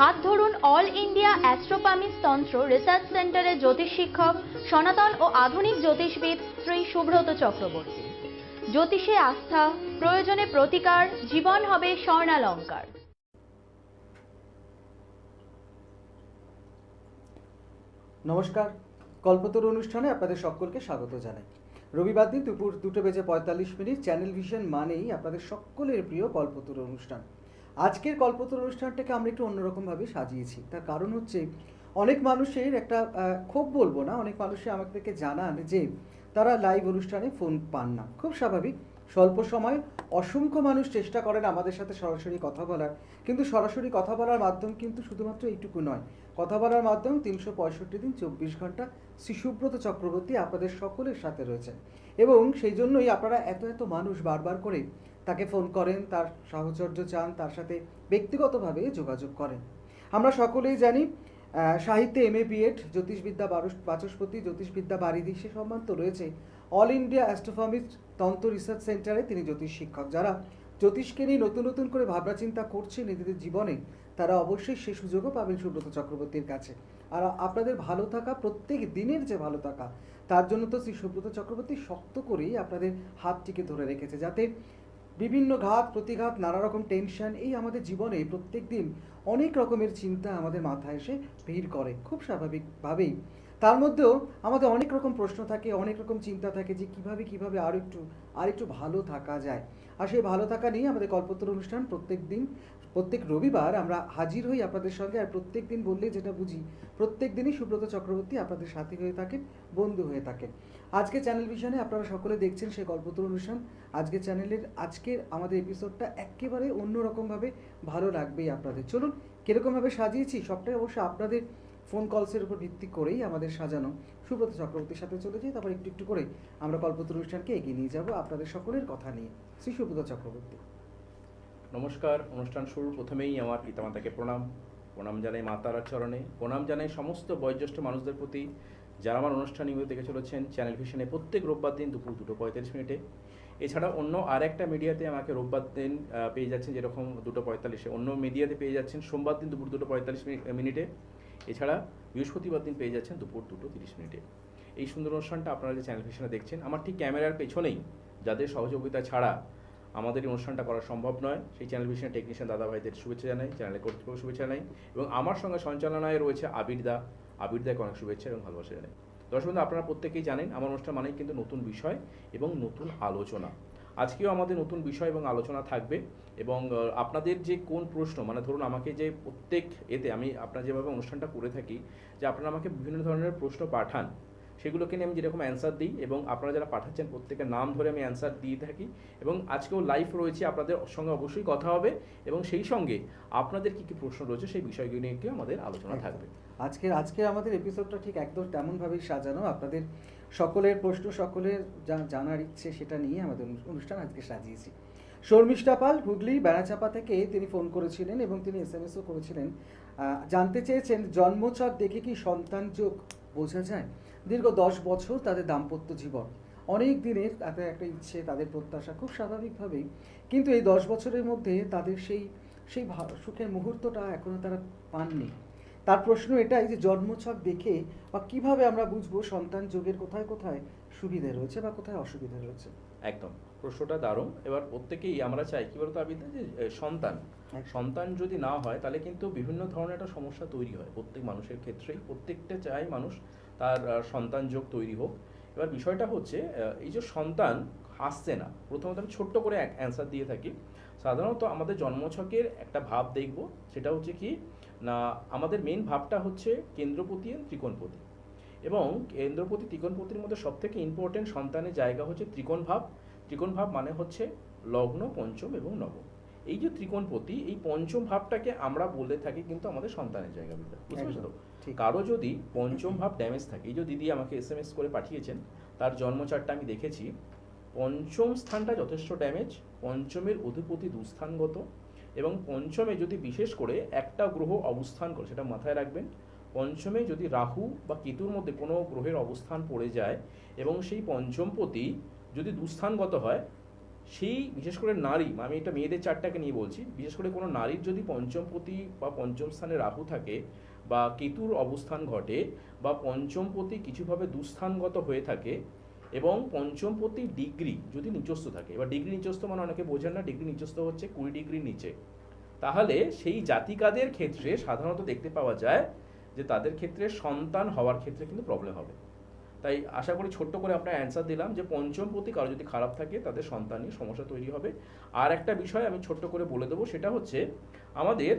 হাত ধরুন all India অ্যাস্ট্রোপামিস তন্ত্র রিসার্চ সেন্টারের জ্যোতিষ শিক্ষক সনাতন ও আধুনিক জ্যোতিষবিদ শ্রী সুব্রত চক্রবর্তী। জ্যোতিষে আস্থা, প্রয়োজনে প্রতিকার, জীবন হবে স্বর্ণালঙ্কার। নমস্কার, কল্পতরু অনুষ্ঠানে আপনাদের সকলকে স্বাগত জানাই। রবিবার দিন দুপুর 2:45 চ্যানেল ভিশন মানেই আপনাদের সকলের প্রিয় কল্পতরু অনুষ্ঠান। আজকের কল্পতরু অনুষ্ঠানটাকে আমরা একটু অন্যরকমভাবে সাজিয়েছি। তার কারণ হচ্ছে অনেক মানুষের একটা ক্ষোভ বলবো না, অনেক মানুষই আমাদেরকে জানান যে তারা লাইভ অনুষ্ঠানে ফোন পান না। খুব স্বাভাবিক, স্বল্প সময় অসংখ্য মানুষ চেষ্টা করেন আমাদের সাথে সরাসরি কথা বলার, কিন্তু সরাসরি কথা বলার মাধ্যম কিন্তু শুধুমাত্র এইটুকু নয়। কথা বলার মাধ্যম 365 দিন 24 ঘন্টা শ্রী সুব্রত চক্রবর্তী আপনাদের সকলের সাথে রয়েছেন, এবং সেই জন্যই আপনারা এত মানুষ বারবার করে তাকে ফোন করেন, তার সাহচর্য চান, তার সাথে ব্যক্তিগতভাবে যোগাযোগ করেন। আমরা সকলেই জানি সাহিত্যে MA BEd, জ্যোতিষবিদ্যা বাচস্পতি, জ্যোতিষবিদ্যা বারিধি, সে সম্মান তো রয়েছে। অল ইন্ডিয়া অ্যাস্ট্রোপামিস তন্ত্র রিসার্চ সেন্টারে তিনি জ্যোতিষ শিক্ষক। যারা জ্যোতিষকে নিয়ে নতুন করে ভাবনা চিন্তা করছে নিজেদের জীবনে, তারা অবশ্যই সে সুযোগও পাবেন সুব্রত চক্রবর্তীর কাছে। আর আপনাদের ভালো থাকা, প্রত্যেক দিনের যে ভালো থাকা, তার জন্য তো শ্রী সুব্রত চক্রবর্তী শক্ত করেই আপনাদের হাতটিকে ধরে রেখেছে, যাতে বিভিন্ন ঘাত প্রতিঘাত, নানা রকম টেনশন, এই আমাদের জীবনে প্রত্যেক দিন অনেক রকমের চিন্তা আমাদের মাথায় এসে ভিড় করে, খুব স্বাভাবিকভাবেই। তার মধ্যেও আমাদের অনেক রকম প্রশ্ন থাকে, অনেক রকম চিন্তা থাকে যে কিভাবে আর একটু ভালো থাকা যায়। আর সেই ভালো থাকা নিয়ে আমাদের কল্পতরু অনুষ্ঠান প্রত্যেক রবিবার আমরা হাজির হই আপনাদের সঙ্গে। আর প্রত্যেক দিন বললে যেটা বুঝি, প্রত্যেক দিনই সুব্রত চক্রবর্তী আপনাদের সাথী হয়ে থাকেন, বন্ধু হয়ে থাকেন। আজকে চ্যানেল ভিশনে আপনারা সকলে দেখছেন সেই কল্পতরু অনুষ্ঠান। আজকের আমাদের এপিসোডটা একেবারে অন্যরকমভাবে ভালো লাগবেই আপনাদের। চলুন কীরকমভাবে সাজিয়েছি সবটাই অবশ্য আপনাদের ফোন কলসের উপর ভিত্তি করেই আমাদের সাজানো। সুব্রত চক্রবর্তীর সাথে চলে যাই, তারপর একটু করে আমরা কল্পতরু অনুষ্ঠানকে এগিয়ে নিয়ে যাব আপনাদের সকলের কথা নিয়ে। শ্রী সুব্রত চক্রবর্তী, নমস্কার। অনুষ্ঠান শুরুর প্রথমেই আমার পিতামাতাকে প্রণাম জানাই, মাতার চরণে প্রণাম জানাই সমস্ত বয়োজ্যেষ্ঠ মানুষদের প্রতি, যারা আমার অনুষ্ঠান নিয়মিত দেখে চলেছেন চ্যানেল ভিশনে প্রত্যেক রোববার দিন দুপুর 2:45। এছাড়া অন্য আর একটা মিডিয়াতে আমাকে রোববার দিন পেয়ে যাচ্ছেন যেরকম 2:45, অন্য মিডিয়াতে পেয়ে যাচ্ছেন সোমবার দিন দুপুর 2:45। এছাড়া বৃহস্পতিবার দিন পেয়ে যাচ্ছেন দুপুর 2:30। এই সুন্দর অনুষ্ঠানটা আপনারা যে চ্যানেল ভিশনে দেখছেন, আমার ঠিক ক্যামেরার পেছনেই, যাদের সহযোগিতা ছাড়া আমাদের এই অনুষ্ঠানটা করা সম্ভব নয়, সেই চ্যানেল ভিশনের টেকনিশিয়ান দাদা ভাইদের শুভেচ্ছা জানাই, চ্যানেলের কর্তৃপক্ষ শুভেচ্ছা জানাই, এবং আমার সঙ্গে সঞ্চালনায় রয়েছে আবিরদাকে অনেক শুভেচ্ছা এবং ভালোবাসা জানাই। দর্শক বন্ধু, আপনারা প্রত্যেকেই জানেন আমার অনুষ্ঠান মানেই কিন্তু নতুন বিষয় এবং নতুন আলোচনা। আজকেও আমাদের নতুন বিষয় এবং আলোচনা থাকবে, এবং আপনাদের যে কোন প্রশ্ন, মানে ধরুন আমাকে যে প্রত্যেক আমি আপনারা যেভাবে অনুষ্ঠানটা করে থাকি, যে আপনারা আমাকে বিভিন্ন ধরনের প্রশ্ন পাঠান, সেগুলোকে নিয়ে আমি যেরকম অ্যান্সার দিই, এবং আপনারা যারা পাঠাচ্ছেন প্রত্যেকের নাম ধরে আমি অ্যান্সার দিয়ে থাকি, এবং আজকেও লাইভ রয়েছে, আপনাদের সঙ্গে অবশ্যই কথা হবে, এবং সেই সঙ্গে আপনাদের কী প্রশ্ন রয়েছে সেই বিষয়গুলো নিয়ে আমাদের আলোচনা থাকবে। আজকে আমাদের এপিসোডটা ঠিক একদম তেমনভাবেই সাজানো। আপনাদের সকলের প্রশ্ন, সকলের জানার ইচ্ছে, সেটা নিয়ে আমাদের অনুষ্ঠান আজকে সাজিয়েছি। শর্মিষ্ঠা পাল হুগলি বেড়াচাপা থেকে তিনি ফোন করেছিলেন এবং তিনি SMS-ও করেছিলেন। জানতে চেয়েছেন জন্মছক দেখে কি সন্তান যোগ বোঝা যায়? দীর্ঘ 10 বছর তাদের দাম্পত্য জীবন, অনেক দিনের তাদের একটা ইচ্ছে, তাদের প্রত্যাশা, খুব স্বাভাবিকভাবেই। কিন্তু এই 10 বছরের মধ্যে তাদের সেই সুখের মুহূর্তটা এখনো তারা পাননি। তার প্রশ্ন এটাই যে জন্মছক দেখে বা কিভাবে আমরা বুঝবো সন্তান যোগের কোথায় সুবিধা রয়েছে বা কোথায় অসুবিধা রয়েছে। একদম, প্রশ্নটা দারুণ। এবার প্রত্যেকেই আমরা চাই কি বলতো আবিদা, যে সন্তান যদি না হয় তাহলে কিন্তু বিভিন্ন ধরনের একটা সমস্যা তৈরি হয় প্রত্যেক মানুষের ক্ষেত্রেই। প্রত্যেকটা চাই মানুষ তার সন্তান যোগ তৈরি হোক। এবার বিষয়টা হচ্ছে এই যে সন্তান আসছে না, প্রথমত আমি ছোট্ট করে অ্যান্সার দিয়ে থাকি। সাধারণত আমাদের জন্মছকের একটা ভাব দেখব, সেটা হচ্ছে কি না, আমাদের মেন ভাবটা হচ্ছে কেন্দ্রপতি এবং ত্রিকোণপতি, এবং কেন্দ্রপতি ত্রিকোণপতির মধ্যে সবথেকে ইম্পর্টেন্ট সন্তানের জায়গা হচ্ছে ত্রিকোণ ভাব মানে হচ্ছে লগ্ন, পঞ্চম এবং নবম। এই যে ত্রিকোণপতি, এই পঞ্চম ভাবটাকে আমরা বলে থাকি কিন্তু আমাদের সন্তানের জায়গা, বুঝতে পেরেছো তো? কারো যদি পঞ্চম ভাব ড্যামেজ থাকে, এই যে দিদি আমাকে SMS করে পাঠিয়েছেন, তার জন্মচারটা আমি দেখেছি, পঞ্চম স্থানটা যথেষ্ট ড্যামেজ, পঞ্চমের অধিপতি দুস্থানগত, এবং পঞ্চমে যদি বিশেষ করে একটা গ্রহ অবস্থান করে, সেটা মাথায় রাখবেন, পঞ্চমে যদি রাহু বা কেতুর মধ্যে কোনো গ্রহের অবস্থান পড়ে যায় এবং সেই পঞ্চমপতি যদি দুস্থানগত হয়, সেই বিশেষ করে নারী, আমি এটা মেয়েদের চারটাকে নিয়ে বলছি, বিশেষ করে কোনো নারীর যদি পঞ্চমপতি বা পঞ্চম স্থানে রাহু থাকে বা কেতুর অবস্থান ঘটে বা পঞ্চমপতি কিছুভাবে দুস্থানগত হয়ে থাকে এবং পঞ্চমপতি ডিগ্রি যদি নিচস্থ থাকে, এবার ডিগ্রি নিচস্থ মানে অনেকে বোঝেন না, ডিগ্রি নিচস্থ হচ্ছে 20 ডিগ্রির নিচে, তাহলে সেই জাতিকাদের ক্ষেত্রে সাধারণত দেখতে পাওয়া যায় যে তাদের ক্ষেত্রে সন্তান হওয়ার ক্ষেত্রে কিন্তু প্রবলেম হবে। তাই আশা করি ছোট্ট করে আপনার অ্যান্সার দিলাম যে পঞ্চমপতি কারো যদি খারাপ থাকে তাদের সন্তান নিয়ে সমস্যা তৈরি হবে। আর একটা বিষয় আমি ছোট্ট করে বলে দেবো, সেটা হচ্ছে আমাদের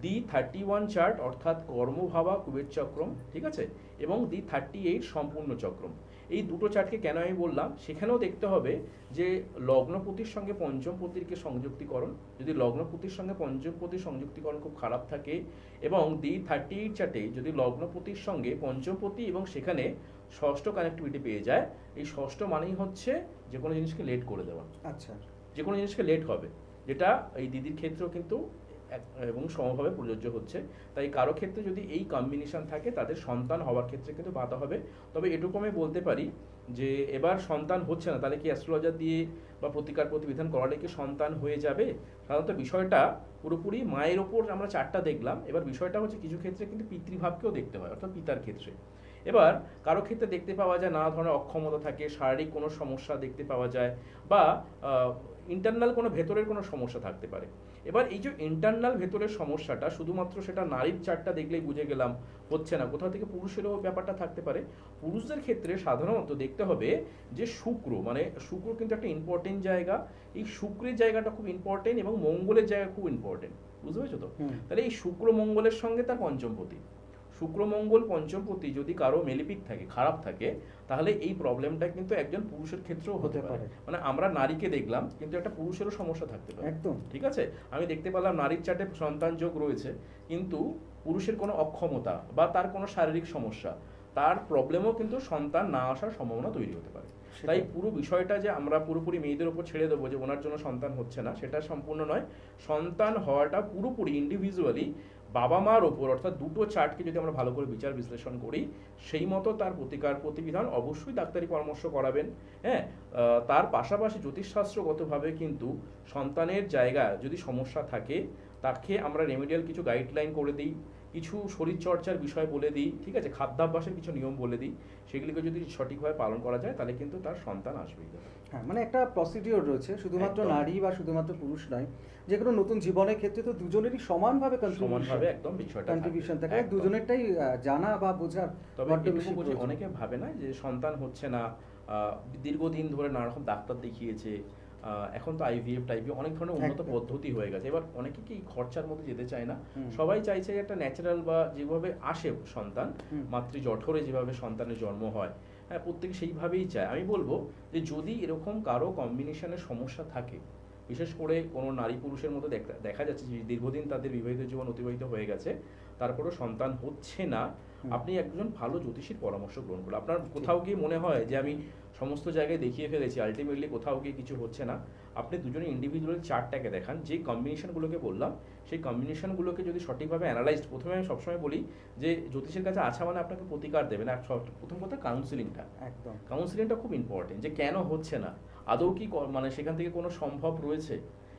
D31 চার্ট অর্থাৎ কর্মভাবা কুবের চক্রম, ঠিক আছে, এবং D38 সম্পূর্ণ চক্রম, এই দুটো চার্টকে কেন আমি বললাম, সেখানেও দেখতে হবে যে লগ্নপতির সঙ্গে পঞ্চমপতিরকে সংযুক্তিকরণ, যদি লগ্নপতির সঙ্গে পঞ্চমপতির সংযুক্তিকরণ খুব খারাপ থাকে এবং D38 চার্টে যদি লগ্নপতির সঙ্গে পঞ্চমপতি এবং সেখানে ষষ্ঠ কানেক্টিভিটি পেয়ে যায়, এই ষষ্ঠ মানেই হচ্ছে যে কোনো জিনিসকে লেট করে দেওয়া, আচ্ছা, যে কোনো জিনিসকে লেট হবে, যেটা এই দিদির ক্ষেত্রেও কিন্তু এবং সমভাবে প্রযোজ্য হচ্ছে। তাই কারো ক্ষেত্রে যদি এই কম্বিনেশন থাকে তাদের সন্তান হওয়ার ক্ষেত্রে কিন্তু বাধা হবে। তবে এটুকু আমি বলতে পারি যে এবার সন্তান হচ্ছে না, তাহলে কি অ্যাস্ট্রোলজার দিয়ে বা প্রতিকার প্রতিবিধান করালে কি সন্তান হয়ে যাবে? সাধারণত বিষয়টা পুরোপুরি মায়ের ওপর আমরা চারটা দেখলাম, এবার বিষয়টা হচ্ছে কিছু ক্ষেত্রে কিন্তু পিতৃভাবকেও দেখতে হয়, অর্থাৎ পিতার ক্ষেত্রে। এবার কারো ক্ষেত্রে দেখতে পাওয়া যায় নানা ধরনের অক্ষমতা থাকে, শারীরিক কোনো সমস্যা দেখতে পাওয়া যায় বা ইন্টারনাল কোনো ভেতরের কোনো সমস্যা থাকতে পারে। এবার এই যে ইন্টারনাল ভেতরের সমস্যাটা শুধুমাত্র সেটা নারীর চার্টটা দেখলেই বুঝে গেলাম হচ্ছে না, কোথাও থেকে পুরুষেরও ব্যাপারটা থাকতে পারে। পুরুষদের ক্ষেত্রে সাধারণত দেখতে হবে যে শুক্র, মানে শুক্র কিন্তু একটা ইম্পর্টেন্ট জায়গা, এই শুক্রের জায়গাটা খুব ইম্পর্টেন্ট এবং মঙ্গলের জায়গা খুব ইম্পর্টেন্ট, বুঝতে পেরেছো তো? তাহলে এই শুক্র মঙ্গলের সঙ্গে তার পঞ্চমপতি, শুক্র মঙ্গল পঞ্চমপতি যদি কারো মেলিপিক থাকে, খারাপ থাকে, তাহলে এই প্রবলেমটা কিন্তু একজন পুরুষের ক্ষেত্রেও হতে পারে। মানে আমরা নারীকে দেখলাম কিন্তু একটা পুরুষেরও সমস্যা থাকতে পারে, একদম ঠিক আছে। আমি দেখতে পেলাম নারীর চার্টে সন্তান যোগ রয়েছে কিন্তু পুরুষের কোনো অক্ষমতা বা তার কোনো শারীরিক সমস্যা, তার প্রবলেমও কিন্তু সন্তান না আসার সম্ভাবনা তৈরি হতে পারে। তাই পুরো বিষয়টা যে আমরা পুরোপুরি মেয়েদের উপর ছেড়ে দেবো যে ওনার জন্য সন্তান হচ্ছে না, সেটা সম্পূর্ণ নয়। সন্তান হওয়াটা পুরোপুরি ইন্ডিভিজুয়ালি বাবা মার ওপর, অর্থাৎ দুটো চার্টকে যদি আমরা ভালো করে বিচার বিশ্লেষণ করি, সেই মতো তার প্রতিকার প্রতিবিধান অবশ্যই ডাক্তারি পরামর্শ করাবেন। হ্যাঁ, তার পাশাপাশি জ্যোতিষশাস্ত্রগতভাবে কিন্তু সন্তানের জায়গায় যদি সমস্যা থাকে তাকে আমরা রেমেডিয়াল কিছু গাইডলাইন করে দিই, কিছু শরীরচর্চার বিষয় বলে দিই, ঠিক আছে, খাদ্যাভ্যাসের কিছু নিয়ম বলে দিই, সেগুলিকে যদি সঠিকভাবে পালন করা যায় তাহলে কিন্তু তার সন্তান আসবেই। হ্যাঁ, মানে একটা প্রসিডিওর রয়েছে, শুধুমাত্র একদম। নারী বা শুধুমাত্র পুরুষ নয়, যে কোনো নতুন জীবনের ক্ষেত্রে তো দুজনেরই সমানভাবে সমানভাবে একদম বিষয়টা কন্ট্রিবিউশন থাকে, একদম। দুজনেরটাই জানা বা বোঝার তবে বড্ড এটুকু বেশি বুঝি প্রয়োজন। অনেকে ভাবে না যে সন্তান হচ্ছে না, দীর্ঘদিন ধরে নানা রকম ডাক্তার দেখিয়েছে, এখন তো আইভিএফ টাইপি অনেক ধরনের উন্নত একদম। পদ্ধতি হয়ে গেছে, এবার অনেকে কি খরচার মধ্যে যেতে চায় না, হুম। সবাই চাইছে একটা ন্যাচারাল বা যেভাবে আসে সন্তান, হুম। মাতৃ জঠরে যেভাবে সন্তানের জন্ম হয়, হ্যাঁ, প্রত্যেকে সেইভাবেই চায়। আমি বলবো যে যদি এরকম কারো কম্বিনেশনের সমস্যা থাকে, বিশেষ করে কোনো নারী পুরুষের মধ্যে দেখা যাচ্ছে যে দীর্ঘদিন তাদের বিবাহিত জীবন অতিবাহিত হয়ে গেছে, তারপরেও সন্তান হচ্ছে না, আপনি একজন ভালো জ্যোতিষীর পরামর্শ গ্রহণ করুন। আপনার কোথাও গিয়ে মনে হয় যে আমি সমস্ত জায়গায় দেখিয়ে ফেলেছি, আলটিমেটলি কোথাও গিয়ে কিছু হচ্ছে না, আপনি দুজনে ইন্ডিভিজুয়াল চার্টটাকে দেখান, যে কম্বিনেশনগুলোকে বললাম সেই কম্বিনেশনগুলোকে যদি সঠিকভাবে অ্যানালাইজ, প্রথমে আমি সবসময় বলি যে জ্যোতিষের কাছে আসা মানে আপনাকে প্রতিকার দেবে না, প্রথম কথা কাউন্সিলিংটা, একদম কাউন্সিলিংটা খুব ইম্পর্টেন্ট, যে কেন হচ্ছে না, আদৌ কি মানে সেখান থেকে কোনো সম্ভব রয়েছে।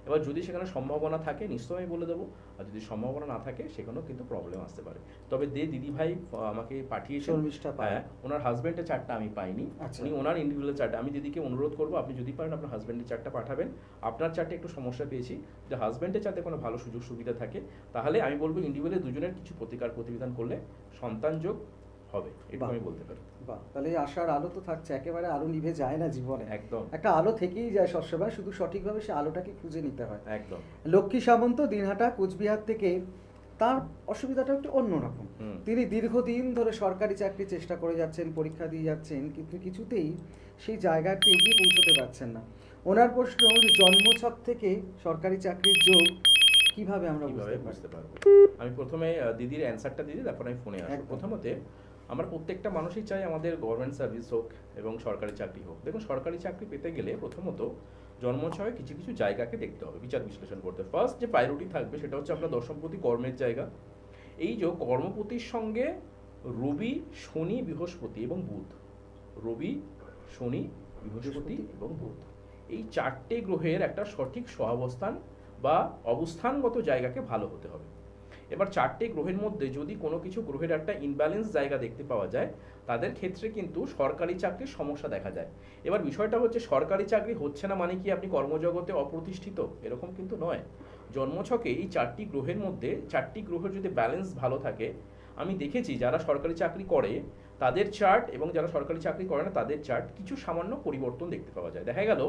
এবার যদি সেখানে সম্ভাবনা থাকে নিশ্চয়ই আমি বলে দেবো, আর যদি সম্ভাবনা না থাকে সেখানেও কিন্তু প্রবলেম আসতে পারে। তবে দিদি ভাই আমাকে পাঠিয়েছেন, হ্যাঁ, ওনার হাজব্যান্ডের চার্টটা আমি পাইনি, উনি ওনার ইন্ডিভিজুয়াল চার্টটা, আমি দিদিকে অনুরোধ করবো আপনি যদি পারেন আপনার হাজব্যান্ডের চার্টটা পাঠাবেন। আপনার চার্টে একটু সমস্যা পেয়েছি, যে হাজব্যান্ডের চার্টে কোনো ভালো সুযোগ সুবিধা থাকে তাহলে আমি বলবো ইন্ডিভিজুয়ালি দুজনের কিছু প্রতিকার প্রতিবিধান করলে সন্তান যোগ হবে, এটা আমি বলতে পারি। বাহ, তাহলে আশার আলো তো থাকছে, একেবারে আলো নিভে যায় না জীবনে, একদম একটা আলো থেকেই যায় সবসময়, শুধু সঠিকভাবে সে আলোটাকে খুঁজে নিতে হয়। একদম। লক্ষ্মী সামন্ত দিনহাটা কোচবিহার থেকে, তার অসুবিধাটা একটু অন্যরকম। তিনি দীর্ঘদিন ধরে সরকারি চাকরি চেষ্টা করে যাচ্ছেন, পরীক্ষা দিয়ে যাচ্ছেন, কিন্তু কিছুতেই সেই জায়গাতে এগিয়ে পৌঁছতে পারছেন না। ওনার প্রশ্ন যে জন্মছক থেকে সরকারি চাকরির যোগ কিভাবে আমরা বুঝতে পারবো? আমি প্রথমে দিদির অ্যান্সারটা দিয়ে তারপর আমি ফোনে আসবো। প্রথমতে আমরা প্রত্যেকটা মানুষই চাই আমাদের গভর্নমেন্ট সার্ভিস হোক এবং সরকারি চাকরি হোক। দেখুন, সরকারি চাকরি পেতে গেলে প্রথমত জন্মছয়ে কিছু কিছু জায়গাকে দেখতে হবে, বিচার বিশ্লেষণ করতে। ফার্স্ট যে প্রায়োরিটি থাকবে সেটা হচ্ছে আমরা দশমপতি কর্মের জায়গা, এই যে কর্মপতির সঙ্গে রবি, শনি, বৃহস্পতি এবং বুধ, রবি, শনি, বৃহস্পতি এবং বুধ, এই 4টে গ্রহের একটা সঠিক সহাবস্থান বা অবস্থানগত জায়গাকে ভালো হতে হবে। এবার 4টে গ্রহের মধ্যে যদি কোনো কিছু গ্রহের একটা ইনব্যালেন্স জায়গা দেখতে পাওয়া যায়, তাদের ক্ষেত্রে কিন্তু সরকারি চাকরির সমস্যা দেখা যায়। এবার বিষয়টা হচ্ছে সরকারি চাকরি হচ্ছে না মানে কি আপনি কর্মজগতে অপ্রতিষ্ঠিত, এরকম কিন্তু নয়। জন্মছকে এই 4টি গ্রহের মধ্যে 4টি গ্রহের যদি ব্যালেন্স ভালো থাকে, আমি দেখেছি যারা সরকারি চাকরি করে তাদের চার্ট এবং যারা সরকারি চাকরি করে না তাদের চার্ট কিছু সামান্য পরিবর্তন দেখতে পাওয়া যায়। দেখা গেল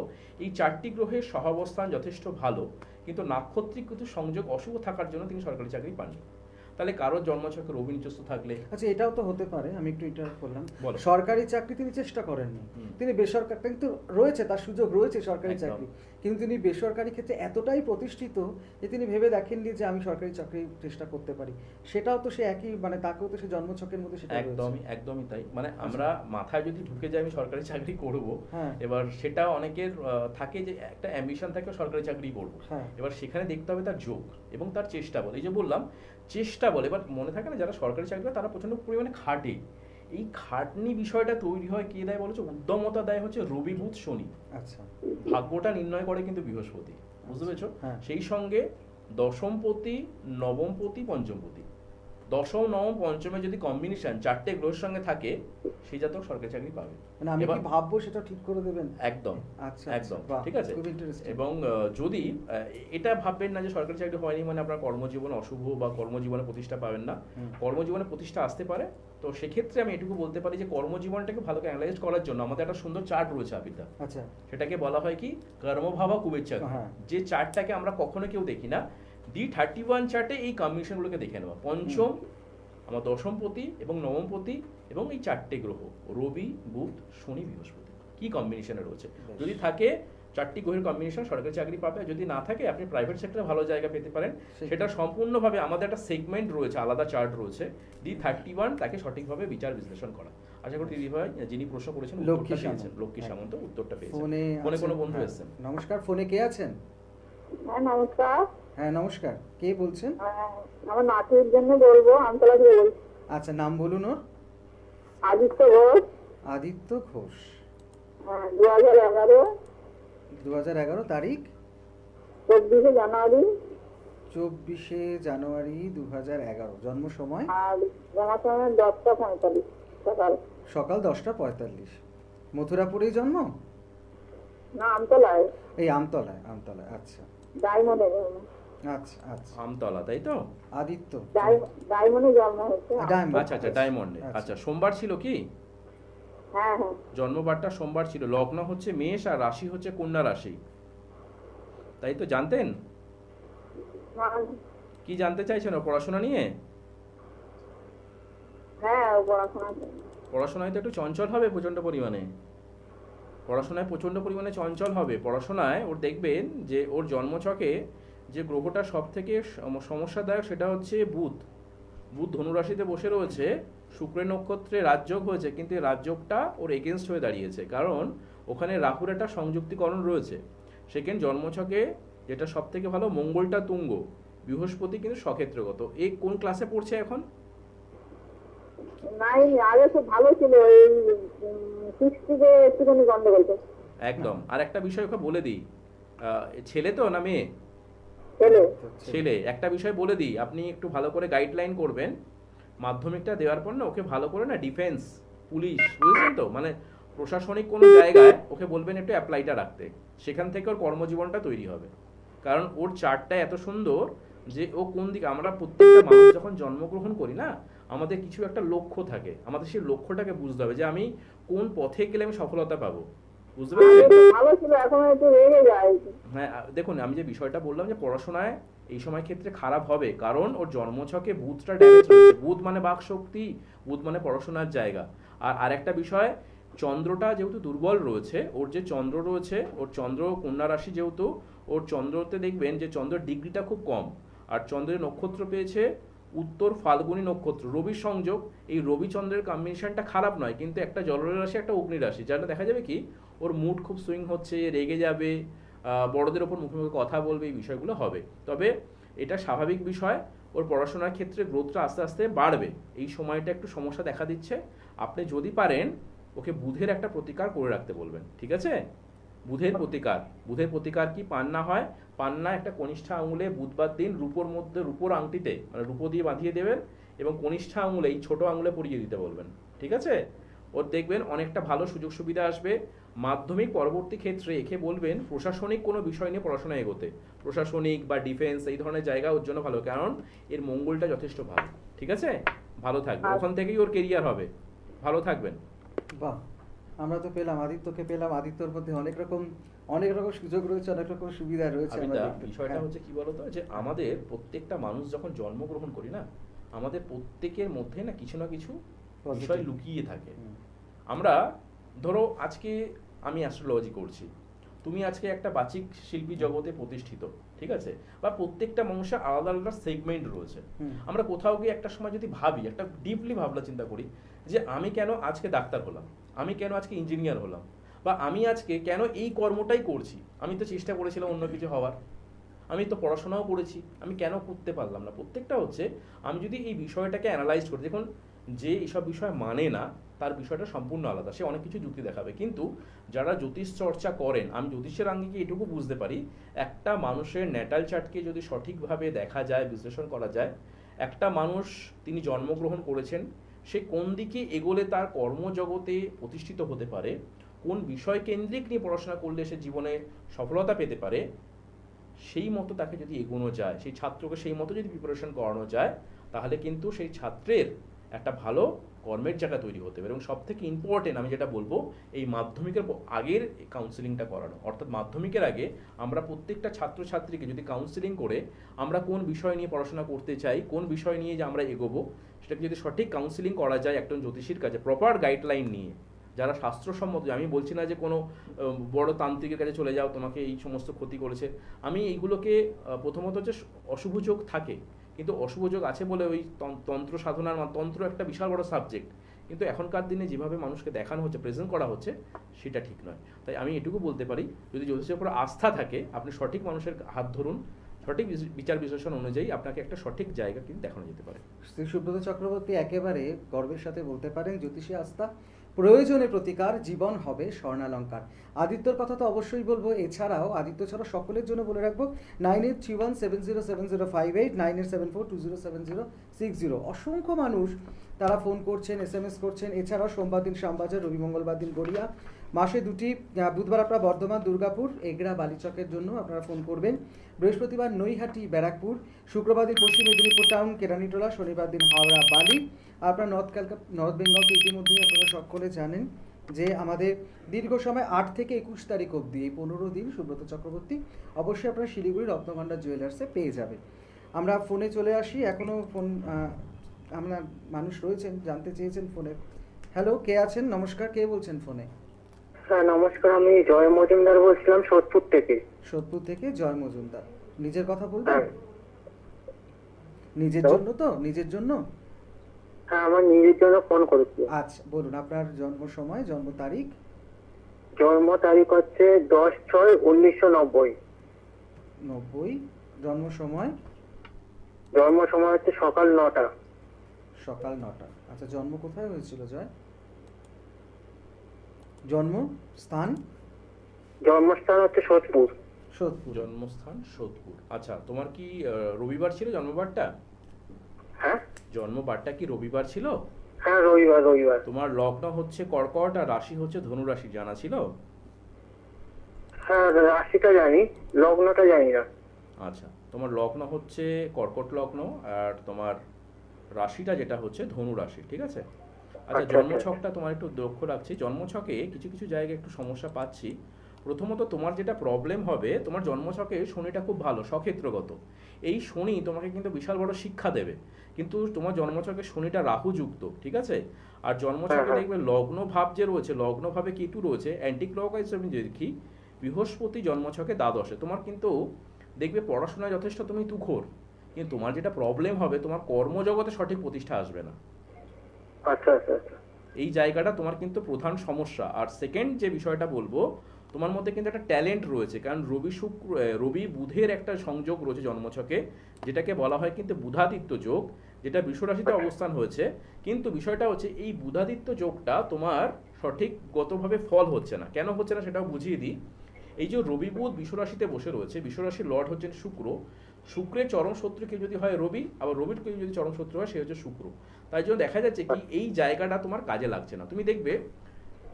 এই 4টি গ্রহের সহাবস্থান যথেষ্ট ভালো, কিন্তু নাক্ষত্রিক কিছু সংযোগ অশুভ থাকার জন্য তিনি সরকারি চাকরি পাননি। তাহলে কারোর জন্মছকে রবি নিচস্থ থাকলে, আচ্ছা এটাও তো হতে পারে, আমি একটু ইন্টারাপ্ট করলাম, বলো। সরকারি চাকরি তিনি চেষ্টা করেননি, তিনি বেসরকারি, কিন্তু রয়েছে তার সুযোগ রয়েছে সরকারি একদম। চাকরি, কিন্তু তিনি বেসরকারি ক্ষেত্রে এতটাই প্রতিষ্ঠিত যে তিনি ভেবে দেখেননি যে আমি সরকারি চাকরি চেষ্টা করতে পারি। সেটাও তো সে একই, মানে তাকেও তো সে জন্মছকের মধ্যে সেটা একদমই একদমই তাই। মানে আমরা মাথায় যদি ঢুকে যাই আমি সরকারি চাকরি করব, হ্যাঁ। এবার সেটা অনেকের থাকে যে একটা অ্যাম্বিশন থাকে সরকারি চাকরি করব, হ্যাঁ। এবার সেখানে দেখতে হবে তার যোগ এবং তার চেষ্টা বলে। এই যে বললাম চেষ্টা বলে, এবার মনে থাকে না যারা সরকারি চাকরি করে তারা প্রচন্ড পরিমাণে খাটে, এই খাটনি বিষয়টা তৈরি হয় কে দেয় বলেছে, উদ্যমতা দেয় হচ্ছে রবি বুধ শনি। আচ্ছা, ভাগ্যটা নির্ণয় করে কিন্তু বৃহস্পতি, বুঝতে পেরেছো? হ্যাঁ। সেই সঙ্গে দশমপতি, নবমপতি, পঞ্চমপতি, দশম নবম পঞ্চমে যদি কম্বিনেশন 4টে গ্রহের সঙ্গে থাকে, সেই জাতক সরকারি চাকরি পাবে। মানে আমি কি এবার- ভাববো সেটা ঠিক করে দেবেন? একদম আচ্ছা, একদম বাহ, ঠিক আছে। খুব interesting। এবং যদি এটা ভাববেন না যে সরকারি চাকরি হয়নি মানে আপনার কর্মজীবন অশুভ বা কর্মজীবনে প্রতিষ্ঠা পাবেন না, কর্মজীবনে প্রতিষ্ঠা আসতে পারে। তো সেক্ষেত্রে আমি এটুকু বলতে পারি যে কর্মজীবনটাকে ভালো করে অ্যানালাইজ করার জন্য আমাদের একটা সুন্দর চার্ট রয়েছে আবিদা, আচ্ছা, সেটাকে বলা হয় কি কর্মভাবা কুবের চার্ট। হ্যাঁ। যে চার্টটাকে আমরা কখনো কেউ দেখি না, D31 চার্টে এই কম্বিনেশনগুলোকে দেখে নেওয়া, পঞ্চম আমার দশমপতি এবং নবমপতি এবং এই 4টে গ্রহ রবি বুধ শনি বৃহস্পতি কি কম্বিনেশনে রয়েছে, যদি থাকে 4টি গ্রহের কম্বিনেশন সরকারি চাকরি পাবে, যদি না থাকে আপনি প্রাইভেট সেক্টরে ভালো জায়গা পেতে পারেন। সেটা সম্পূর্ণভাবে আমাদের একটা সেগমেন্ট রয়েছে, আলাদা চার্ট রয়েছে, D31 তাকে সঠিকভাবে বিচার বিশ্লেষণ করা। আশা করি দিদিভাই যিনি প্রশ্ন করেছেন লক্ষ্মী উত্তরটা পেয়েছেন, সামন্ত। লক্ষ্মী সামন্ত উত্তরটা পেয়েছেন। ফোনে ফোনে কোনো আছেন? বন্ধু হ্যাঁ। এসেছেন? নমস্কার, ফোনে কে আছেন? হ্যাঁ নমস্কার। হ্যাঁ নমস্কার, কে বলছেন? আমার নাতির জন্য বলবো, আমতলা থেকে বলছি। আচ্ছা, নাম বলুন ওর। আদিত্য ঘোষ। আদিত্য ঘোষ। 2011 2011 তারিখ 24 জানুয়ারি 24শে জানুয়ারি 2011, জন্ম সময় আর জমা সময় 10:45 সকাল। সকাল 10:45। মথুরাপুরেই জন্ম? না আমতলায়, এই আমতলায়, আমতলায়, আচ্ছা ডায়মন্ডে জন্ম। আচ্ছা আচ্ছা। আমতলা, তাই তো? আদিত্য ডায়মন্ডে জন্ম হয়েছে। ডায়মন্ড। আচ্ছা আচ্ছা, ডায়মন্ডে। আচ্ছা, সোমবার ছিল কি? হ্যাঁ হ্যাঁ। জন্মবারটা সোমবার ছিল, লগ্ন হচ্ছে মেষ আর রাশি হচ্ছে কন্যা রাশি, তাই তো? জানতেন? কি জানতে চাইছেন ও পড়াশোনা নিয়ে? হ্যাঁ পড়াশোনা। পড়াশোনায় তো একটু চঞ্চল হবে প্রচণ্ড পরিমাণে, পড়াশোনায় প্রচণ্ড পরিমাণে চঞ্চল হবে। পড়াশোনায় ওর দেখবেন যে ওর জন্মছকে যে গ্রহটা সব থেকে সমস্যাদায়ক সেটা হচ্ছে বুধ। বুধ ধনুরাশিতে বসে রয়েছে, শুক্রের নক্ষত্রে রাজযোগ হয়েছে, কিন্তু এই রাজযোগটা ওর এগেনস্ট হয়ে দাঁড়িয়েছে, কারণ ওখানে রাহুর একটা সংযুক্তিকরণ রয়েছে। সেকেন্ড জন্মছকে যেটা সব থেকে ভালো, মঙ্গলটা তুঙ্গ, বৃহস্পতি কিন্তু সক্ষেত্রগত। এই কোন ক্লাসে পড়ছে এখন? নাই, আগে খুব ভালো ছিল, এই 6 থেকে একটুখানি গন্ডগোল করছে। একদম। আর একটা বিষয় ওকে বলে দিই, ছেলে তো না মেয়ে? ছেলে। ছেলে। একটা বিষয় বলে দিই, আপনি একটু ভালো করে গাইডলাইন করবেন, মাধ্যমিকটা দেওয়ার পর না ওকে ভালো করে না ডিফেন্স, পুলিশ, বুঝেছেন তো, মানে প্রশাসনিক কোনো জায়গায় ওকে বলবেন একটু অ্যাপ্লাইটা রাখতে, সেখান থেকে ওর কর্মজীবনটা তৈরি হবে। কারণ ওর চার্টটা এত সুন্দর যে ও কোন দিকে, আমরা প্রত্যেকটা মানুষ যখন জন্মগ্রহণ করি না, আমাদের কিছু একটা লক্ষ্য থাকে, আমাদের সেই লক্ষ্যটাকে বুঝতে হবে যে আমি কোন পথে গেলে আমি সফলতা পাবো, বুঝতে পেরেছেন? আগে তো ভালো ছিল, এখন একটু রেগে যায়। হ্যাঁ, দেখুন আমি যে বিষয়টা বললাম যে পড়াশোনায় এই সময় ক্ষেত্রে খারাপ হবে, কারণ ওর জন্মছকে বুধটা ড্যামেজ রয়েছে। বুধ মানে বাক শক্তি, বুধ মানে পড়াশোনার জায়গা। আর আরেকটা বিষয়, চন্দ্রটা যেহেতু দুর্বল রয়েছে, ওর যে চন্দ্র রয়েছে, ওর চন্দ্র কন্যা রাশি যেহেতু, ওর চন্দ্রতে দেখবেন যে চন্দ্রের ডিগ্রিটা খুব কম। আর চন্দ্রের নক্ষত্র পেয়েছে উত্তর ফাল্গুনী নক্ষত্র, রবির সংযোগ। এই রবি চন্দ্রের কম্বিনেশনটা খারাপ নয়, কিন্তু একটা জলের রাশি একটা অগ্নি রাশি, যারা দেখা যাবে কি ওর মুড খুব সুইং হচ্ছে, রেগে যাবে, বড়দের ওপর মুখে মুখে কথা বলবে, এই বিষয়গুলো হবে। তবে এটা স্বাভাবিক বিষয়, ওর পড়াশোনার ক্ষেত্রে গ্রোথটা আস্তে আস্তে বাড়বে। এই সময়টা একটু সমস্যা দেখা দিচ্ছে, আপনি যদি পারেন ওকে বুধের একটা প্রতিকার করে রাখতে বলবেন, ঠিক আছে? বুধের প্রতিকার কি? পান্না হয়। পান্না একটা কনিষ্ঠা আঙুলে বুধবার দিন রূপোর আংটিতে মানে রূপো দিয়ে বাঁধিয়ে দেবেন এবং কনিষ্ঠা আঙুলে এই ছোট আঙুলে পরিয়ে দিতে বলবেন, ঠিক আছে? ওর দেখবেন অনেকটা ভালো সুযোগ সুবিধা আসবে। মাধ্যমিক পরবর্তী ক্ষেত্রে একে বলবেন প্রশাসনিক কোনো বিষয় নিয়ে পড়াশোনা এগোতে, প্রশাসনিক বা ডিফেন্স এই ধরনের জায়গা ওর জন্য ভালো, কারণ এর মঙ্গলটা যথেষ্ট ভালো, ঠিক আছে? ভালো থাকবে, ওখান থেকেই ওর কেরিয়ার হবে। ভালো থাকবেন। বাহ, আমরা তো পেলাম, আদিত্যকে পেলাম, আদিত্যর মধ্যে অনেক রকম সুযোগ রয়েছে, অনেক রকম সুবিধা রয়েছে। আমরা দেখতে পাই। বিষয়টা হ্যাঁ। হচ্ছে কি বলতো, যে আমাদের প্রত্যেকটা মানুষ যখন জন্মগ্রহণ করি না, আমাদের প্রত্যেকের মধ্যে না কিছু বিষয় লুকিয়ে থাকে। আমরা ধরো আজকে আমি অ্যাস্ট্রোলজি করছি, তুমি আজকে একটা বাচিক শিল্পী জগতে প্রতিষ্ঠিত, ঠিক আছে? বা প্রত্যেকটা মানুষের আলাদা আলাদা সেগমেন্ট রয়েছে। আমরা কোথাও গিয়ে একটা সময় যদি ভাবি, একটা ডিপলি ভাবনা চিন্তা করি যে আমি কেন আজকে ডাক্তার হলাম, আমি কেন আজকে ইঞ্জিনিয়ার হলাম, বা আমি আজকে কেন এই কর্মটাই করছি। আমি তো চেষ্টা করেছিলাম অন্য কিছু হওয়ার, আমি তো পড়াশোনাও করেছি, আমি কেন করতে পারলাম না। প্রত্যেকটা হচ্ছে আমি যদি এই বিষয়টাকে অ্যানালাইজ করি, দেখুন যে এইসব বিষয় মানে না তার বিষয়টা সম্পূর্ণ আলাদা, সে অনেক কিছু যুক্তি দেখাবে। কিন্তু যারা জ্যোতিষ চর্চা করেন, আমি জ্যোতিষের আঙ্গিকে এটুকু বুঝতে পারি, একটা মানুষের ন্যাটাল চার্টকে যদি সঠিকভাবে দেখা যায়, বিশ্লেষণ করা যায়, একটা মানুষ তিনি জন্মগ্রহণ করেছেন, সে কোন দিকে এগোলে তার কর্মজগতে প্রতিষ্ঠিত হতে পারে, কোন বিষয় কেন্দ্রিক নিয়ে পড়াশোনা করলে সে জীবনে সফলতা পেতে পারে, সেই মতো তাকে যদি এগোনো যায়, সেই ছাত্রকে সেই মতো যদি প্রিপারেশন করানো যায়, তাহলে কিন্তু সেই ছাত্রের একটা ভালো কর্মের জায়গা তৈরি হতে পারে। এবং সব থেকে ইম্পর্টেন্ট আমি যেটা বলবো, এই মাধ্যমিকের আগের কাউন্সিলিংটা করানো। অর্থাৎ মাধ্যমিকের আগে আমরা প্রত্যেকটা ছাত্রছাত্রীকে যদি কাউন্সিলিং করে আমরা কোন বিষয় নিয়ে পড়াশোনা করতে চাই, কোন বিষয় নিয়ে যে আমরা এগোবো, সেটাকে যদি সঠিক কাউন্সিলিং করা যায় একজন জ্যোতিষীর কাছে প্রপার গাইডলাইন নিয়ে, যারা শাস্ত্রসম্মত, আমি বলছি না যে কোনো বড় তান্ত্রিকের কাছে চলে যাও তোমাকে এই সমস্ত ক্ষতি করেছে, আমি এইগুলোকে প্রথমত হচ্ছে অশুভ যোগ থাকে, কিন্তু অশুভ যোগ আছে বলে ওই তন্ত্র সাধনার তন্ত্র একটা বিশাল বড় সাবজেক্ট, কিন্তু এখনকার দিনে যেভাবে মানুষকে দেখানো হচ্ছে, প্রেজেন্ট করা হচ্ছে, সেটা ঠিক নয়। তাই আমি এটুকু বলতে পারি, যদি জ্যোতিষের উপর আস্থা থাকে, আপনি সঠিক মানুষের হাত ধরুন, সঠিক বিচার বিশ্লেষণ অনুযায়ী আপনাকে একটা সঠিক জায়গা কিন্তু দেখানো যেতে পারে। শ্রী সুব্রত চক্রবর্তী একেবারে গর্বের সাথে বলতে পারেন, জ্যোতিষী আস্থা, প্রয়োজনে প্রতিকার, জীবন হবে স্বর্ণালঙ্কার। আদিত্যর কথা তো অবশ্যই বলবো, এছাড়াও আদিত্য ছাড়া সকলের জন্য বলে রাখবো 9831707058, 9874207060। অসংখ্য মানুষ তারা ফোন করছেন, SMS করছেন। এছাড়াও সোমবার দিন শ্যামবাজার, রবি মঙ্গলবার দিন গড়িয়া, মাসে দুটি বুধবার আপনারা বর্ধমান, দুর্গাপুর, এগরা, বালিচকের জন্য আপনারা ফোন করবেন। বৃহস্পতিবার নৈহাটি, ব্যারাকপুর, শুক্রবার দিন পশ্চিম মেদিনীপুর টাউন, কেরানীটোলা, শনিবার দিন হাওড়া, বালি। আপনারা নর্থ বেঙ্গলকে ইতিমধ্যেই আপনারা সকলে জানেন যে আমাদের দীর্ঘ সময় 8 থেকে 21 তারিখ অবধি এই 15 দিন সুব্রত চক্রবর্তী অবশ্যই আপনারা শিলিগুড়ি রত্নভাণ্ডার জুয়েলার্সে পেয়ে যাবেন। আমরা ফোনে চলে আসি, এখনও ফোন আমরা মানুষ রয়েছেন, জানতে চেয়েছেন ফোনে। হ্যালো, কে আছেন? নমস্কার, কে বলছেন ফোনে? হ্যাঁ নমস্কার, আমি জয় মজুমদার বলছিলাম সোদপুর থেকে। সোদপুর থেকে জয় মজুমদার, নিজের কথা বলবেন? হ্যাঁ। নিজের জন্য তো? নিজের জন্য? হ্যাঁ, আমার নিজের জন্য ফোন করেছি। আচ্ছা, বলুন আপনার জন্ম সময়, জন্ম তারিখ। জন্ম তারিখ হচ্ছে 10/6/1990। 90। জন্ম সময়? জন্ম সময় হচ্ছে সকাল 9টা। সকাল 9টা। আচ্ছা, জন্ম কোথায় হয়েছিল জয়? জন্ম স্থান? জন্মস্থান হচ্ছে সোদপুর। সোদপুর। জন্মস্থান সোদপুর। আচ্ছা, তোমার কি রবিবার ছিল জন্মবারটা? হ্যাঁ জন্মবারটা কি রবিবার ছিল? হ্যাঁ, রবিবার। তোমার লগ্ন হচ্ছে কর্কট আর রাশি হচ্ছে ধনু রাশি, জানা ছিল? হ্যাঁ, রাশিটা জানি, লগ্নটা জানি না। আচ্ছা, তোমার লগ্ন হচ্ছে কর্কট লগ্ন আর তোমার রাশিটা যেটা হচ্ছে ধনু রাশি, ঠিক আছে? আচ্ছা, আচ্ছা, জন্মছকটা তোমার একটু লক্ষ্য রাখছি। জন্মছকে কিছু কিছু জায়গায় একটু সমস্যা পাচ্ছি। প্রথমত তোমার যেটা প্রবলেম হবে, তোমার জন্মছকে শনিটা খুব ভালো, সক্ষেত্রগত। এই শনি তোমাকে কিন্তু বিশাল বড় শিক্ষা দেবে, কিন্তু তোমার জন্মছকে শনিটা রাহুযুক্ত, ঠিক আছে? আর জন্মছকে দেখবে লগ্ন ভাব যে রয়েছে, লগ্ন ভাবে কেতু রয়েছে, অ্যান্টি ক্লকওয়াইজ আমি দেখি বৃহস্পতি জন্মছকে দ্বাদশে। তোমার কিন্তু দেখবে পড়াশোনায় যথেষ্ট তুমি তুখোর, কিন্তু তোমার যেটা প্রবলেম হবে, তোমার কর্মজগতে সঠিক প্রতিষ্ঠা আসবে না। আচ্ছা। এই জায়গাটা তোমার কিন্তু প্রধান সমস্যা। আর সেকেন্ড যে বিষয়টা বলবো, তোমার মধ্যে কিন্তু একটা ট্যালেন্ট রয়েছে, কারণ রবি বুধের একটা সংযোগ রয়েছে জন্মছকে, যেটাকে বলা হয় কিন্তু বুধাদিত্য যোগ, যেটা বৃষরাশিতে অবস্থান হয়েছে। কিন্তু বিষয়টা হচ্ছে এই বুধাদিত্য যোগটা তোমার সঠিকগতভাবে ফল হচ্ছে না। কেন হচ্ছে না সেটাও বুঝিয়ে দিই। এই যে রবি বুধ বিশ্বরাশিতে বসে রয়েছে, বিশ্বরাশির লর্ড হচ্ছেন শুক্র, শুক্রের চরম শত্রু কেউ যদি হয় রবি, আবার রবির কেউ যদি চরম শত্রু হয় সে হচ্ছে শুক্র। তাই জন্য দেখা যাচ্ছে কি এই জায়গাটা তোমার কাজে লাগছে না। তুমি দেখবে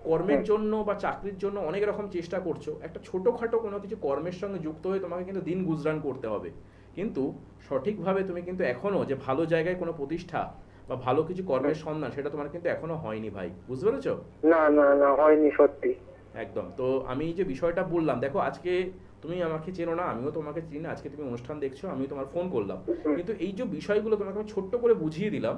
কর্মের জন্য বা চাকরির জন্য অনেক রকম চেষ্টা করছো, একটা ছোটোখাটো কোনো কিছু কর্মের সঙ্গে যুক্ত হয়ে তোমাকে কিন্তু দিন গুজরান করতে হবে, কিন্তু সঠিকভাবে তুমি কিন্তু এখনো যে ভালো জায়গায় কোনো প্রতিষ্ঠা বা ভালো কিছু কর্মের সন্ধান সেটা তোমার কিন্তু এখনো হয়নি ভাই, বুঝতে পেরেছো? না না না, হয়নি সত্যি। একদম। তো আমি যে বিষয়টা বললাম, দেখো আজকে তুমি আমাকে চেনো না, আমিও তোমাকে চিনি না, আজকে তুমি অনুষ্ঠান দেখছো, আমি তোমার ফোন করলাম, কিন্তু এই যে বিষয়গুলো তোমাকে আমি ছোট্ট করে বুঝিয়ে দিলাম,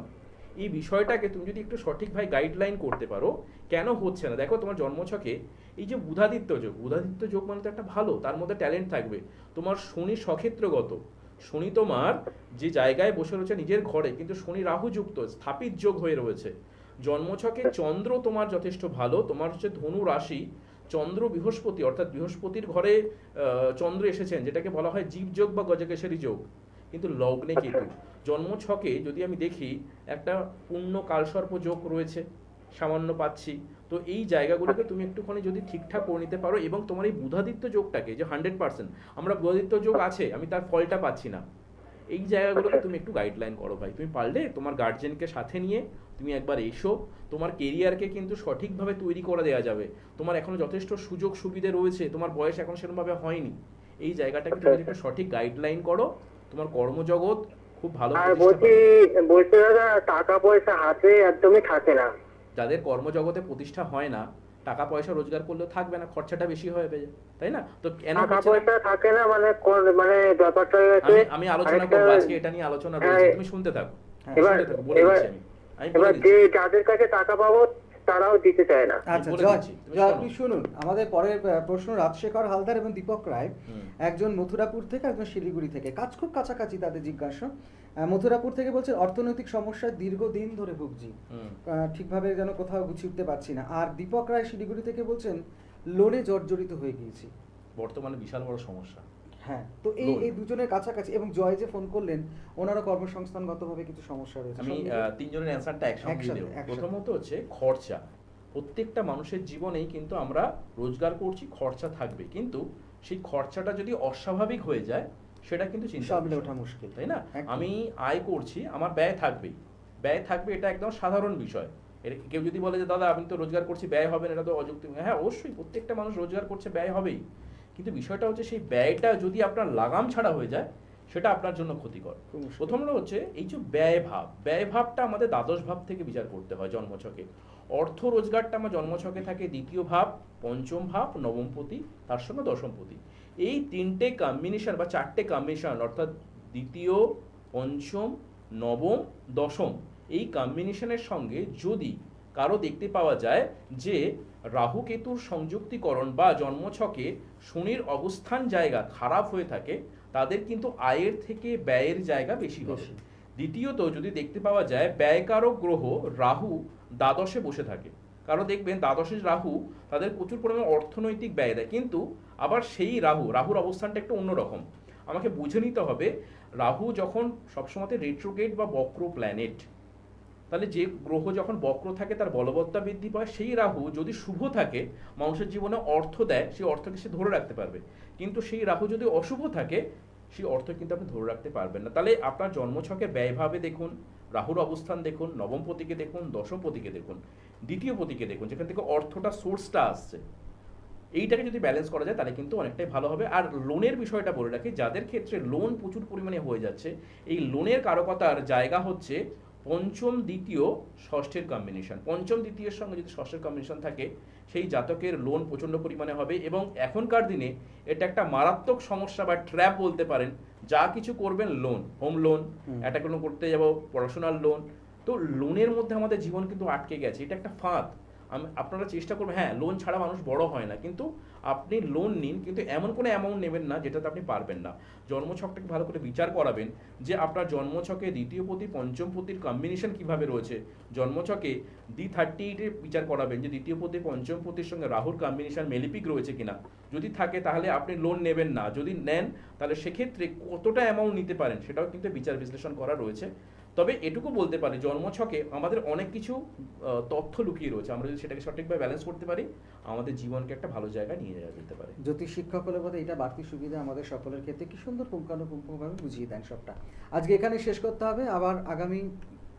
এই বিষয়টাকে তুমি যদি একটু সঠিকভাবে গাইডলাইন করতে পারো কেন হচ্ছে না। দেখো তোমার জন্মছকে এই যে বুধাদিত্য যোগ, বুধাদিত্য যোগ মানে তো একটা ভালো, তার মধ্যে ট্যালেন্ট থাকবে। তোমার শনি সক্ষেত্রগত, শনি তোমার যে জায়গায় বসে রয়েছে নিজের ঘরে, কিন্তু শনি রাহু যুক্ত স্থাপিত যোগ হয়ে রয়েছে। জন্মছকে চন্দ্র তোমার যথেষ্ট ভালো, তোমার হচ্ছে ধনু রাশি, চন্দ্র বৃহস্পতি অর্থাৎ বৃহস্পতির ঘরে চন্দ্র এসেছেন, যেটাকে বলা হয় জীব যোগ বা গজকেশরী যোগ, কিন্তু লগ্নে কেতু। জন্মছকে যদি আমি দেখি একটা পূর্ণ কালসর্প যোগ রয়েছে, সামান্য পাচ্ছি। তো এই জায়গাগুলোকে তুমি একটুখানি যদি ঠিকঠাক করে নিতে পারো, এবং তোমার এই বুধাদিত্য যোগটাকে যে 100% আমরা বুধাদিত্য যোগ আছে, আমি তার ফলটা পাচ্ছি না, এই জায়গাগুলোকে তুমি একটু গাইডলাইন করো ভাই। তুমি পারলে তোমার গার্জেনকে সাথে নিয়ে তুমি একবার এসো, তোমার কেরিয়ারকে কিন্তু সঠিকভাবে তৈরি করে দেওয়া যাবে। তোমার এখনো যথেষ্ট সুযোগ সুবিধে রয়েছে, তোমার বয়স এখন সেরকমভাবে হয়নি, এই জায়গাটাকে তুমি একটু সঠিক গাইডলাইন করো, তোমার কর্মজগৎ খুব ভালো। আর বলছি দাদা, টাকা পয়সা হাতে একদমই থাকে না। যাদের কর্মজগতে প্রতিষ্ঠা হয় না, টাকা পয়সা রোজগার করলেও থাকবে না, খরচাটা বেশি হয়ে যাবে, তাই না? তো কেন টাকা পয়সা থাকে না মানে মানে ব্যাপারটা হচ্ছে আমি আলোচনা করবো আজকে, এটা নিয়ে আলোচনা রয়েছে, তুমি শুনতে থাকো, এবার শুনতে থাকো, বলে দিচ্ছি আমি বলে এবার দিচ্ছি। যে যাদের কাছে টাকা পাবো তারাও দিতে চায় না। আচ্ছা বলে জয় দিচ্ছি, তুমি জয়, শোনো। আপনি শুনুন আমাদের পরের প্রশ্ন। রাজশেখর হালদার এবং দীপক রায়, একজন মথুরাপুর থেকে, একজন শিলিগুড়ি থেকে, কাজ খুব কাছাকাছি তাদের জিজ্ঞাসা। মথুরাপুর থেকে বলছেন অর্থনৈতিক সমস্যায় দীর্ঘদিন ধরে ভুগছি, ঠিকভাবে যেন কোথাও গুছিয়ে উঠতে পারছি না। আর দীপক রায় শিলিগুড়ি থেকে বলছেন লোনে জর্জরিত হয়ে গিয়েছি, বর্তমানে বিশাল বড় সমস্যা। হ্যাঁ। তো এই দুজনের কাছাকাছি, এবং জয় যে ফোন করলেন ওনারও কর্মসংস্থানগতভাবে কিছু সমস্যা রয়েছে। আমি তিনজনের অ্যান্সারটা একসঙ্গে দেবো। প্রথমত হচ্ছে খরচা। প্রত্যেকটা মানুষের জীবনেই কিন্তু আমরা রোজগার করছি, খরচা থাকবে, কিন্তু সেই খরচাটা যদি অস্বাভাবিক হয়ে যায় সেটা কিন্তু চিন্তা সামলে ওঠা মুশকিল, তাই না? একদম। আমি আয় করছি, আমার ব্যয় থাকবেই, ব্যয় থাকবে, এটা একদম সাধারণ বিষয়। কেউ যদি বলে যে দাদা আমি তো রোজগার করছি ব্যয় হবে না, এটা তো অযুক্তি। হ্যাঁ অবশ্যই, প্রত্যেকটা মানুষ রোজগার করছে, ব্যয় হবেই, কিন্তু বিষয়টা হচ্ছে সেই ব্যয়টা যদি আপনার লাগাম ছাড়া হয়ে যায় সেটা আপনার জন্য ক্ষতিকর। প্রথমত হচ্ছে এই যে ব্যয় ভাব, ব্যয় ভাবটা আমাদের দ্বাদশ ভাব থেকে বিচার করতে হয় জন্মছকে। অর্থ রোজগারটা আমার জন্মছকে থাকে দ্বিতীয় ভাব, পঞ্চম ভাব, নবমপতি, তার সঙ্গে দশমপতি। এই তিনটে কম্বিনেশন বা চারটে কম্বিনেশন অর্থাৎ দ্বিতীয়, পঞ্চম, নবম, দশম, এই কম্বিনেশনের সঙ্গে যদি কারো দেখতে পাওয়া যায় যে রাহু কেতুর সংযুক্তিকরণ বা জন্মছকে শনির অবস্থান জায়গা খারাপ হয়ে থাকে, তাদের কিন্তু আয়ের থেকে ব্যয়ের জায়গা বেশি হবে। দ্বিতীয়ত যদি দেখতে পাওয়া যায় ব্যয়কারক গ্রহ রাহু দ্বাদশে বসে থাকে, কারণ দেখবেন দ্বাদশের রাহু তাদের প্রচুর পরিমাণে অর্থনৈতিক ব্যয় দেয়, কিন্তু আবার সেই রাহুর অবস্থানটা একটু অন্যরকম। আমাকে বুঝে নিতে হবে, রাহু যখন সবসময় রেট্রোগ্রেড বা বক্র প্ল্যানেট, তাহলে যে গ্রহ যখন বক্র থাকে তার বলবত্তা বৃদ্ধি পায়। সেই রাহু যদি শুভ থাকে, মানুষের জীবনে অর্থ দেয়, সেই অর্থকে সে ধরে রাখতে পারবে, কিন্তু সেই রাহু যদি অশুভ থাকে সেই অর্থ কিন্তু আপনি ধরে রাখতে পারবেন না। তাহলে আপনার জন্মছকে ব্যয়ভাবে দেখুন, রাহুর অবস্থান দেখুন, নবমপতিকে দেখুন, দশমপতিকে দেখুন, দ্বিতীয় পতিকে দেখুন, যেখান থেকে অর্থটা সোর্সটা আসছে, এইটাকে যদি ব্যালেন্স করা যায় তাহলে কিন্তু অনেকটাই ভালো হবে। আর লোনের বিষয়টা বলে রাখি, যাদের ক্ষেত্রে লোন প্রচুর পরিমাণে হয়ে যাচ্ছে, এই লোনের কারকতার জায়গা হচ্ছে পঞ্চম, দ্বিতীয়, ষষ্ঠের কম্বিনেশন। পঞ্চম দ্বিতীয়ের সঙ্গে যদি ষষ্ঠের কম্বিনেশন থাকে, সেই জাতকের লোন প্রচণ্ড পরিমাণে হবে, এবং এখনকার দিনে এটা একটা মারাত্মক সমস্যা বা ট্র্যাপ বলতে পারেন। যা কিছু করবেন লোন, হোম লোন, একটা কোনো করতে যাব, পড়াশোনার লোন, তো লোনের মধ্যে আমাদের জীবন কিন্তু আটকে গেছে, এটা একটা ফাঁদ। আপনারা চেষ্টা করবেন, হ্যাঁ লোন ছাড়া মানুষ বড় হয় না, কিন্তু আপনি লোন নিন, কিন্তু এমন কোনো অ্যামাউন্ট নেবেন না যেটাতে আপনি পারবেন না। জন্মছকটাকে ভালো করে বিচার করাবেন যে আপনার জন্মছকে দ্বিতীয় পতি পঞ্চম পতির কম্বিনেশন কিভাবে রয়েছে। জন্মছকে D38 এর বিচার করাবেন যে দ্বিতীয় পতি পঞ্চম পতির সঙ্গে রাহুর কম্বিনেশন মেলিপিক রয়েছে কিনা, যদি থাকে তাহলে আপনি লোন নেবেন না, যদি নেন তাহলে সেক্ষেত্রে কতটা অ্যামাউন্ট নিতে পারেন সেটাও কিন্তু বিচার বিশ্লেষণ করা রয়েছে। তবে এটুকু বলতে পারি, জন্মছকে আমাদের অনেক কিছু তথ্য লুকিয়ে রয়েছে, আমরা যদি সেটাকে সঠিকভাবে ব্যালেন্স করতে পারি আমাদের জীবনকে একটা ভালো জায়গায় নিয়ে যাওয়া যেতে পারে। জ্যোতিষ শিক্ষক হলে বোধহয় এটা বাড়তি সুবিধা আমাদের সকলের ক্ষেত্রে, কি সুন্দর পুঙ্খানুপুঙ্খভাবে বুঝিয়ে দেন সবটা। আজকে এখানে শেষ করতে হবে, আবার আগামী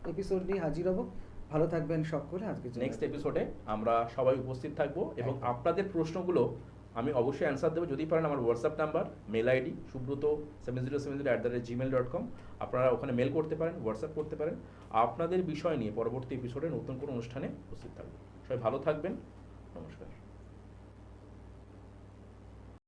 এপিসোড নিয়ে হাজির হব। ভালো থাকবেন সকলে। আজকে নেক্সট এপিসোডে আমরা সবাই উপস্থিত থাকবো এবং একদম। আপনাদের প্রশ্নগুলো আমি অবশ্যই অ্যান্সার দেবো। যদি পারেন আমার WhatsApp number, mail ID subrot7070@gmail.com, আপনারা ওখানে মেল করতে পারেন, হোয়াটসঅ্যাপ করতে পারেন। আপনাদের বিষয় নিয়ে পরবর্তী এপিসোডে নতুন কোনো অনুষ্ঠানে উপস্থিত থাকবো। সবাই ভালো থাকবেন। নমস্কার।